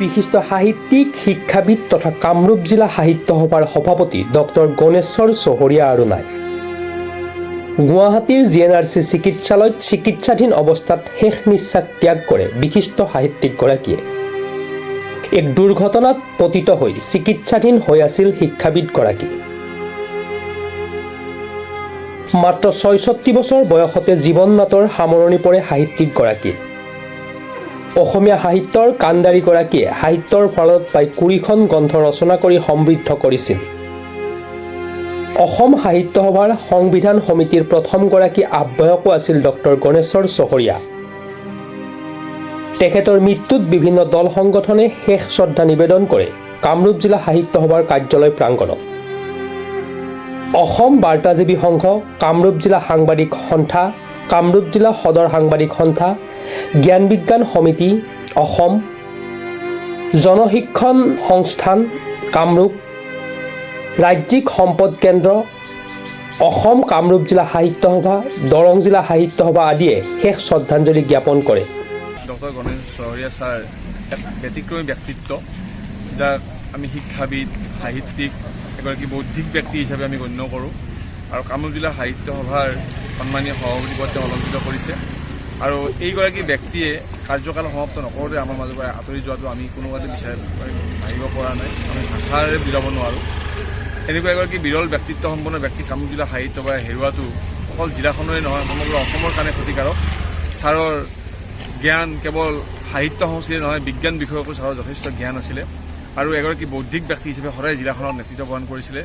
বিশিষ্ট সাহিত্যিক শিক্ষাবিদ তথা কামৰূপ জিলা সাহিত্য সভাৰ সভাপতি ডক্টৰ গণেশ্বৰ চহৰীয়া আৰু নাই। গুৱাহাটীৰ GNRC চিকিৎসালয়ত চিকিৎসাধীন অৱস্থাত শেষ নিশ্বাস ত্যাগ কৰে বিশিষ্ট সাহিত্যিকগৰাকীয়ে। এক দুৰ্ঘটনাত পতিত হৈ চিকিৎসাধীন হৈ আছিল শিক্ষাবিদগৰাকী। মাত্ৰ ৬৬ বছৰ বয়সতে জীৱন নাটৰ সামৰণি পৰে সাহিত্যিকগৰাকীৰ। অসমীয়া সাহিত্যৰ কাণ্ডাৰীগৰাকীয়ে সাহিত্যৰ ফলত প্ৰায় ২০খন গ্ৰন্থ ৰচনা কৰি সমৃদ্ধ কৰিছিল। অসম সাহিত্য সভাৰ সংবিধান সমিতিৰ প্ৰথমগৰাকী আহ্বায়কো আছিল ডক্টৰ গণেশ্বৰ চহৰীয়া। তেখেতৰ মৃত্যুত বিভিন্ন দল সংগঠনে শেষ শ্ৰদ্ধা নিবেদন কৰে কামৰূপ জিলা সাহিত্য সভাৰ কাৰ্যালয় প্ৰাংগণত। অসম বাৰ্তাজীৱী সংঘ, কামৰূপ জিলা সাংবাদিক সন্থা, কামৰূপ জিলা সদৰ সাংবাদিক সন্থা, জ্ঞান বিজ্ঞান সমিতি অসম, জনশিক্ষণ সংস্থান কামৰূপ, ৰাজ্যিক সম্পদ কেন্দ্ৰ অসম, কামৰূপ জিলা সাহিত্য সভা, দৰং জিলা সাহিত্য সভা আদিয়ে শেষ শ্ৰদ্ধাঞ্জলি জ্ঞাপন কৰে। ডক্টৰ গণেশ চহৰীয়া ছাৰ এক ব্যতিক্ৰমী ব্যক্তিত্ব, যাক আমি শিক্ষাবিদ, সাহিত্যিক, এগৰাকী বৌদ্ধিক ব্যক্তি হিচাপে আমি গণ্য কৰোঁ আৰু কামৰূপ জিলা সাহিত্য সভাৰ সন্মানীয় সভাপতি পদ তেওঁ অলংকৃত কৰিছে। আৰু এইগৰাকী ব্যক্তিয়ে কাৰ্যকাল সমাপ্ত নকৰোঁতে আমাৰ মাজৰ পৰা আঁতৰি যোৱাটো আমি কোনোবাতে ভাবিব পৰা নাই, আমি ভাষাৰে বুজাব নোৱাৰোঁ। এনেকুৱা এগৰাকী বিৰল ব্যক্তিত্ব সম্পন্ন ব্যক্তি কামৰূপ জিলা সাহিত্য সভাই হেৰুৱাটো অকল জিলাখনৰে নহয়, সমগ্ৰ অসমৰ কাৰণে ক্ষতিকাৰক। ছাৰৰ জ্ঞান কেৱল সাহিত্য সংস্কৃতিয়ে নহয়, বিজ্ঞান বিষয়কো ছাৰৰ যথেষ্ট জ্ঞান আছিলে আৰু এগৰাকী বৌদ্ধিক ব্যক্তি হিচাপে সদায় জিলাখনৰ নেতৃত্ব বহন কৰিছিলে।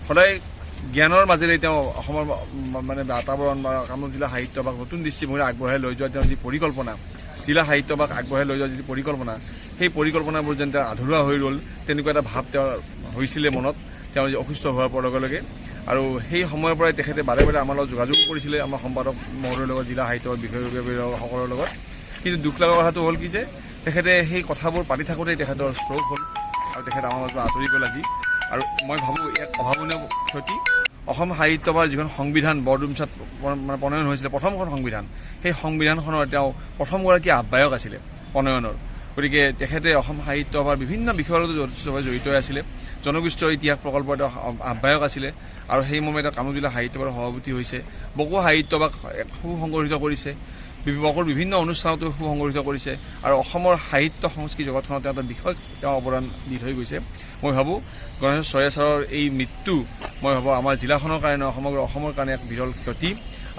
সদায় জ্ঞানৰ মাজেৰে তেওঁ অসমৰ বাতাবৰণ বা কামৰূপ জিলা সাহিত্য সভাক নতুন দৃষ্টিভংগী আগবঢ়াই লৈ যোৱা তেওঁৰ যি পৰিকল্পনা, জিলা সাহিত্য সভাক আগবঢ়াই লৈ যোৱা যি পৰিকল্পনা, সেই পৰিকল্পনাবোৰ যেন তেওঁ আধৰুৱা হৈ ৰ'ল তেনেকুৱা এটা ভাৱ তেওঁৰ হৈছিলে মনত, তেওঁ অসুস্থ হোৱাৰ লগে লগে। আৰু সেই সময়ৰ পৰাই তেখেতে বাৰে বাৰে আমাৰ লগত যোগাযোগ কৰিছিলে, আমাৰ সম্পাদক মহোদয়ৰ লগত, জিলা সাহিত্য বিষয়সকলৰ লগত। কিন্তু দুখ লগা কথাটো হ'ল কি যে তেখেতে সেই কথাবোৰ পাতি থাকোঁতেই তেখেতৰ ষ্ট্ৰোক হ'ল আৰু তেখেত আমাৰ মাজত আঁতৰি গ'ল আজি। আৰু মই ভাবোঁ এক অভাৱনীয় ক্ষতি। অসম সাহিত্য সভাৰ যিখন সংবিধান বৰডুমচাত প্ৰণয়ন হৈছিলে, প্ৰথমখন সংবিধান, সেই সংবিধানখনৰ তেওঁ প্ৰথমগৰাকী আহ্বায়ক আছিলে প্ৰণয়নৰ। গতিকে তেখেতে অসম সাহিত্য সভাৰ বিভিন্ন বিষয়ৰ লগত যথেষ্টভাৱে জড়িত হৈ আছিলে। জনগোষ্ঠীয় ইতিহাস প্ৰকল্পৰ তেওঁ আহ্বায়ক আছিলে আৰু সেই মৰ্মে তেওঁ কামৰূপ জিলা সাহিত্য সভাৰ সভাপতি হৈছে। বকো সাহিত্য সভাক সুসংগঠিত কৰিছে, বকোৰ বিভিন্ন অনুষ্ঠানতো সুসংগঠিত কৰিছে আৰু অসমৰ সাহিত্য সংস্কৃতি জগতখনত তেওঁ এটা বিষয় তেওঁ অৱদান দি থৈ গৈছে। মই ভাবোঁ গণেশ চহৰীয়া ছাৰৰ এই মৃত্যু, মই ভাবোঁ আমাৰ জিলাখনৰ কাৰণে, সমগ্ৰ অসমৰ কাৰণে এক বিৰল ক্ষতি।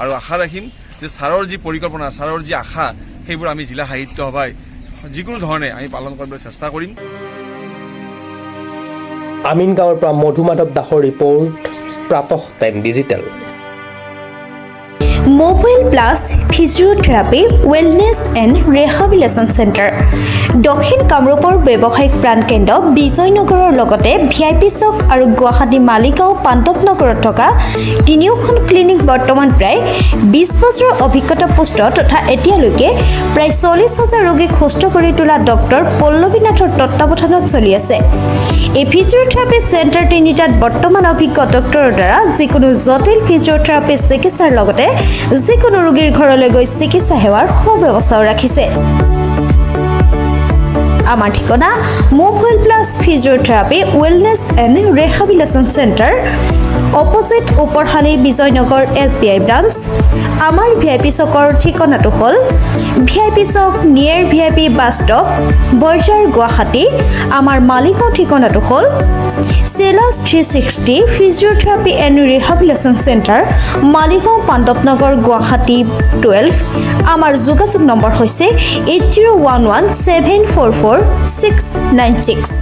আৰু আশা ৰাখিম যে ছাৰৰ যি পৰিকল্পনা, ছাৰৰ যি আশা, সেইবোৰ আমি জিলা সাহিত্য সভাই যিকোনো ধৰণে আমি পালন কৰিবলৈ চেষ্টা কৰিম। আমিনগাঁৱৰ পৰা মধু মাধৱ দাসৰ report, Pratah time digital. Mobile plus physiotherapy wellness and rehabilitation centre, দক্ষিণ কামৰূপৰ ব্যৱসায়িক প্ৰাণকেন্দ্ৰ বিজয়নগৰৰ লগতে VIP চক আৰু গুৱাহাটী মালিগাঁও পাণ্ডৱ নগৰত থকা তিনিওখন ক্লিনিক বৰ্তমান প্ৰায় 20 বছৰৰ অভিজ্ঞতা পুষ্ট তথা এতিয়ালৈকে প্ৰায় 40,000 ৰোগীক সুস্থ কৰি তোলা ডক্টৰ পল্লৱী নাথৰ তত্বাৱধানত চলি আছে। এই ফিজিঅ'থেৰাপি চেণ্টাৰ তিনিটাত বৰ্তমান অভিজ্ঞ ডক্টৰৰ দ্বাৰা যিকোনো জটিল ফিজিঅ'থেৰাপি চিকিৎসাৰ লগতে যিকোনো ৰোগীৰ ঘৰলৈ গৈ চিকিৎসা সেৱাৰ সুব্যৱস্থাও ৰাখিছে। আমাৰ ঠিকনা mobile plus physiotherapy wellness and rehabilitation centre, opposite Oparshali Bijoynagar SBI branch. আমাৰ VIP চকৰ ঠিকনাটো হ'ল VIP chowk near VIP bus stop, Borjhar, Guwahati. আমাৰ মালিগাঁও ঠিকনাটো হ'ল চেলাছ 360 physiotherapy and rehabilitation centre, Maligaon Pandav Nagar, Guwahati 12। আমাৰ যোগাযোগ নম্বৰ হৈছে 8011744696।